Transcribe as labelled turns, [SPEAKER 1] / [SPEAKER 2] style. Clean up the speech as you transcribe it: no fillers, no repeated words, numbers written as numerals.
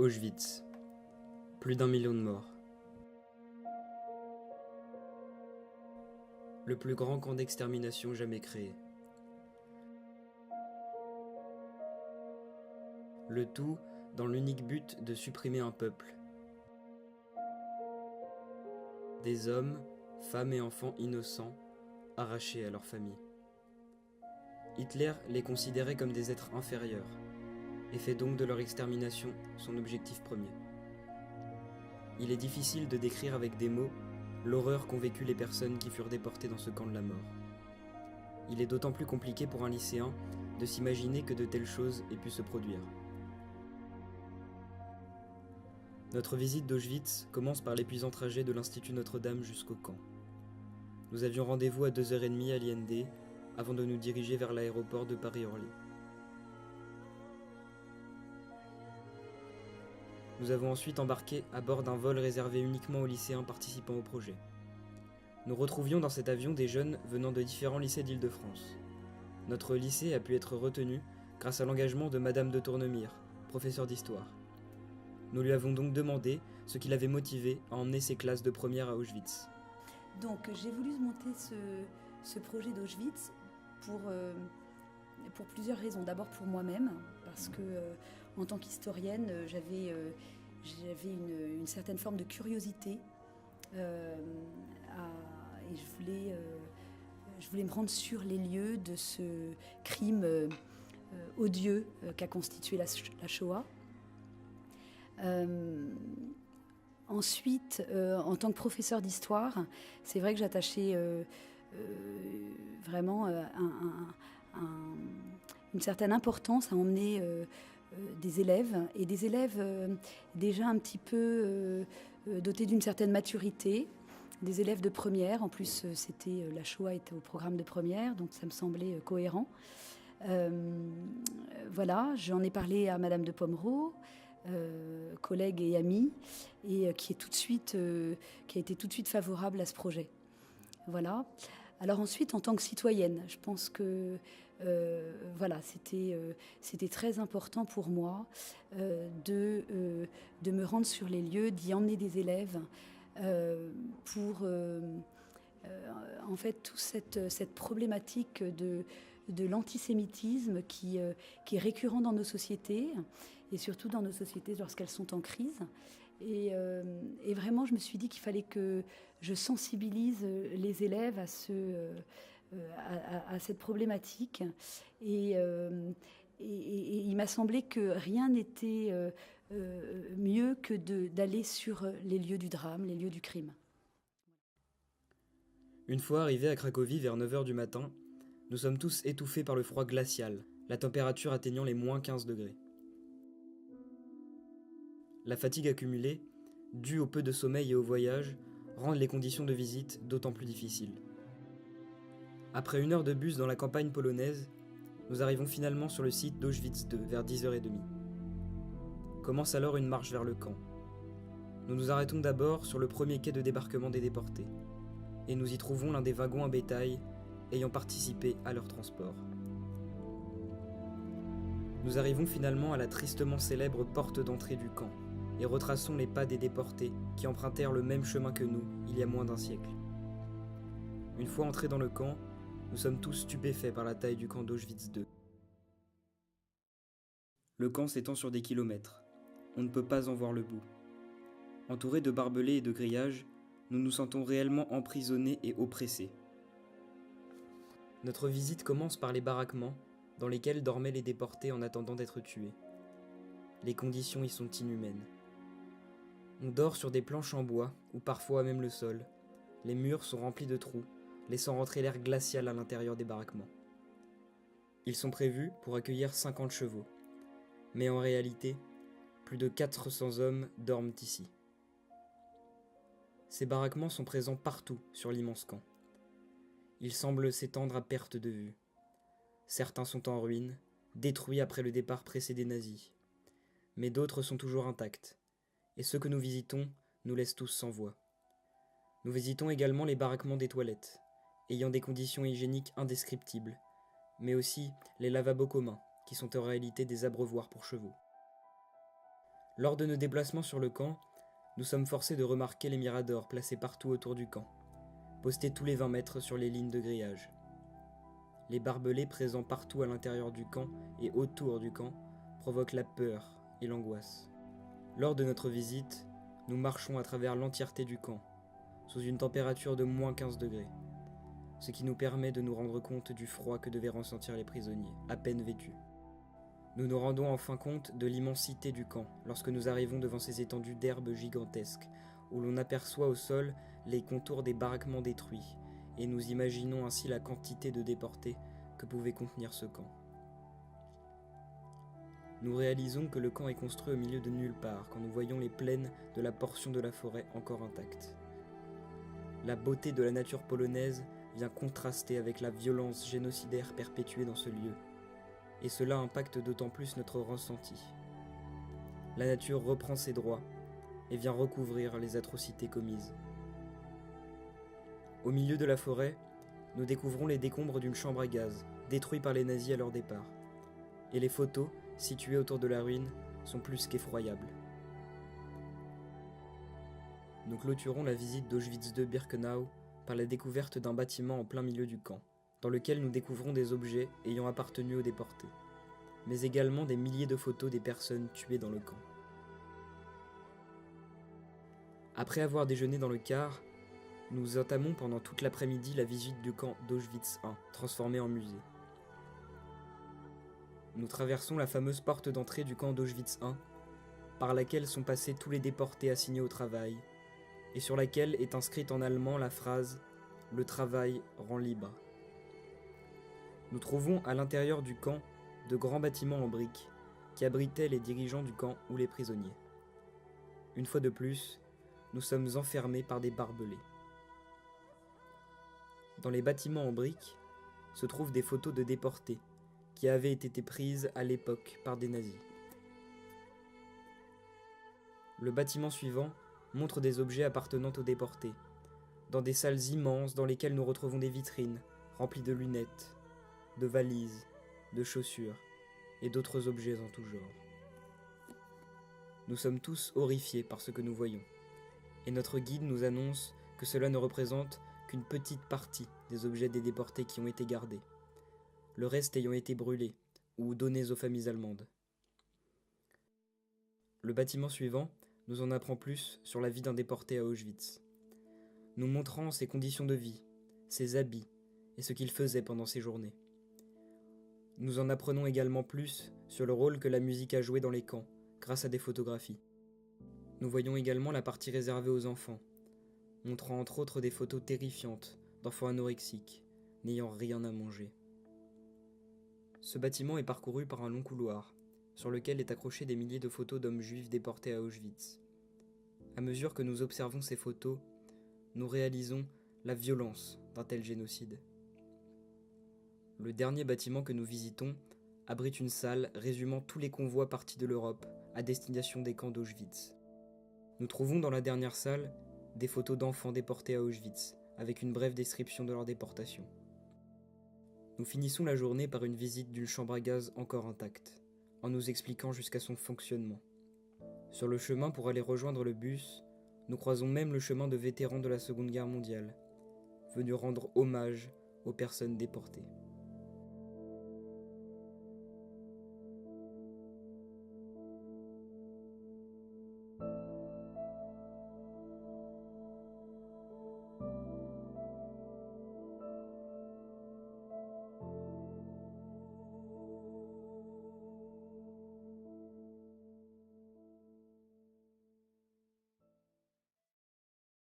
[SPEAKER 1] Auschwitz. Plus d'1 million de morts. Le plus grand camp d'extermination jamais créé. Le tout dans l'unique but de supprimer un peuple. Des hommes, femmes et enfants innocents, arrachés à leur famille. Hitler les considérait comme des êtres inférieurs, et fait donc de leur extermination son objectif premier. Il est difficile de décrire avec des mots l'horreur qu'ont vécue les personnes qui furent déportées dans ce camp de la mort. Il est d'autant plus compliqué pour un lycéen de s'imaginer que de telles choses aient pu se produire. Notre visite d'Auschwitz commence par l'épuisant trajet de l'Institut Notre-Dame jusqu'au camp. Nous avions rendez-vous à 2h30 à l'IND avant de nous diriger vers l'aéroport de Paris-Orly. Nous avons ensuite embarqué à bord d'un vol réservé uniquement aux lycéens participant au projet. Nous retrouvions dans cet avion des jeunes venant de différents lycées d'Île-de-France. Notre lycée a pu être retenu grâce à l'engagement de Madame de Tournemire, professeure d'histoire. Nous lui avons donc demandé ce qui l'avait motivé à emmener ses classes de première à Auschwitz.
[SPEAKER 2] Donc j'ai voulu monter ce projet d'Auschwitz pour plusieurs raisons. D'abord pour moi-même, parce que en tant qu'historienne, j'avais une certaine forme de curiosité et je voulais me rendre sur les lieux de ce crime odieux qu'a constitué la Shoah. Ensuite, en tant que professeur d'histoire, c'est vrai que j'attachais vraiment une certaine importance à emmener des élèves, et des élèves déjà un petit peu dotés d'une certaine maturité, des élèves de première. En plus, la Shoah était au programme de première, donc ça me semblait cohérent. Voilà, j'en ai parlé à Madame de Pomereau, collègue et amie, et qui a été tout de suite favorable à ce projet. Voilà. Alors ensuite, en tant que citoyenne, je pense que c'était très important pour moi de me rendre sur les lieux, d'y emmener des élèves pour en fait toute cette problématique de l'antisémitisme qui est récurrent dans nos sociétés, et surtout dans nos sociétés lorsqu'elles sont en crise. Et vraiment, je me suis dit qu'il fallait que je sensibilise les élèves à cette problématique. Et il m'a semblé que rien n'était mieux que d'aller sur les lieux du drame, les lieux du crime.
[SPEAKER 1] Une fois arrivés à Cracovie vers 9h du matin, nous sommes tous étouffés par le froid glacial, la température atteignant les moins 15 degrés. La fatigue accumulée, due au peu de sommeil et au voyage, rend les conditions de visite d'autant plus difficiles. Après 1 heure de bus dans la campagne polonaise, nous arrivons finalement sur le site d'Auschwitz II vers 10h30. Commence alors une marche vers le camp. Nous nous arrêtons d'abord sur le premier quai de débarquement des déportés, et nous y trouvons l'un des wagons à bétail ayant participé à leur transport. Nous arrivons finalement à la tristement célèbre porte d'entrée du camp, et retraçons les pas des déportés qui empruntèrent le même chemin que nous il y a moins d'1 siècle. Une fois entrés dans le camp, nous sommes tous stupéfaits par la taille du camp d'Auschwitz II. Le camp s'étend sur des kilomètres. On ne peut pas en voir le bout. Entourés de barbelés et de grillages, nous nous sentons réellement emprisonnés et oppressés. Notre visite commence par les baraquements dans lesquels dormaient les déportés en attendant d'être tués. Les conditions y sont inhumaines. On dort sur des planches en bois, ou parfois même le sol. Les murs sont remplis de trous, laissant rentrer l'air glacial à l'intérieur des baraquements. Ils sont prévus pour accueillir 50 chevaux, mais en réalité, plus de 400 hommes dorment ici. Ces baraquements sont présents partout sur l'immense camp. Ils semblent s'étendre à perte de vue. Certains sont en ruine, détruits après le départ pressé des nazis. Mais d'autres sont toujours intacts, et ceux que nous visitons nous laissent tous sans voix. Nous visitons également les baraquements des toilettes, ayant des conditions hygiéniques indescriptibles, mais aussi les lavabos communs, qui sont en réalité des abreuvoirs pour chevaux. Lors de nos déplacements sur le camp, nous sommes forcés de remarquer les miradors placés partout autour du camp, postés tous les 20 mètres sur les lignes de grillage. Les barbelés présents partout à l'intérieur du camp et autour du camp provoquent la peur et l'angoisse. Lors de notre visite, nous marchons à travers l'entièreté du camp, sous une température de moins 15 degrés, ce qui nous permet de nous rendre compte du froid que devaient ressentir les prisonniers, à peine vêtus. Nous nous rendons enfin compte de l'immensité du camp lorsque nous arrivons devant ces étendues d'herbes gigantesques, où l'on aperçoit au sol les contours des baraquements détruits, et nous imaginons ainsi la quantité de déportés que pouvait contenir ce camp. Nous réalisons que le camp est construit au milieu de nulle part quand nous voyons les plaines de la portion de la forêt encore intacte. La beauté de la nature polonaise vient contraster avec la violence génocidaire perpétuée dans ce lieu, et cela impacte d'autant plus notre ressenti. La nature reprend ses droits et vient recouvrir les atrocités commises. Au milieu de la forêt, nous découvrons les décombres d'une chambre à gaz, détruite par les nazis à leur départ, et les photos, situées autour de la ruine, sont plus qu'effroyables. Nous clôturons la visite d'Auschwitz II Birkenau par la découverte d'un bâtiment en plein milieu du camp, dans lequel nous découvrons des objets ayant appartenu aux déportés, mais également des milliers de photos des personnes tuées dans le camp. Après avoir déjeuné dans le car, nous entamons pendant toute l'après-midi la visite du camp d'Auschwitz I, transformé en musée. Nous traversons la fameuse porte d'entrée du camp d'Auschwitz I, par laquelle sont passés tous les déportés assignés au travail, et sur laquelle est inscrite en allemand la phrase « Le travail rend libre ». Nous trouvons à l'intérieur du camp de grands bâtiments en briques qui abritaient les dirigeants du camp ou les prisonniers. Une fois de plus, nous sommes enfermés par des barbelés. Dans les bâtiments en briques se trouvent des photos de déportés qui avaient été prises à l'époque par des nazis. Le bâtiment suivant montre des objets appartenant aux déportés, dans des salles immenses dans lesquelles nous retrouvons des vitrines remplies de lunettes, de valises, de chaussures et d'autres objets en tout genre. Nous sommes tous horrifiés par ce que nous voyons, et notre guide nous annonce que cela ne représente qu'une petite partie des objets des déportés qui ont été gardés, le reste ayant été brûlé ou donné aux familles allemandes. Le bâtiment suivant nous en apprend plus sur la vie d'un déporté à Auschwitz, nous montrant ses conditions de vie, ses habits et ce qu'il faisait pendant ces journées. Nous en apprenons également plus sur le rôle que la musique a joué dans les camps, grâce à des photographies. Nous voyons également la partie réservée aux enfants, montrant entre autres des photos terrifiantes d'enfants anorexiques, n'ayant rien à manger. Ce bâtiment est parcouru par un long couloir, sur lequel est accroché des milliers de photos d'hommes juifs déportés à Auschwitz. À mesure que nous observons ces photos, nous réalisons la violence d'un tel génocide. Le dernier bâtiment que nous visitons abrite une salle résumant tous les convois partis de l'Europe à destination des camps d'Auschwitz. Nous trouvons dans la dernière salle des photos d'enfants déportés à Auschwitz, avec une brève description de leur déportation. Nous finissons la journée par une visite d'une chambre à gaz encore intacte, en nous expliquant jusqu'à son fonctionnement. Sur le chemin pour aller rejoindre le bus, nous croisons même le chemin de vétérans de la Seconde Guerre mondiale, venus rendre hommage aux personnes déportées.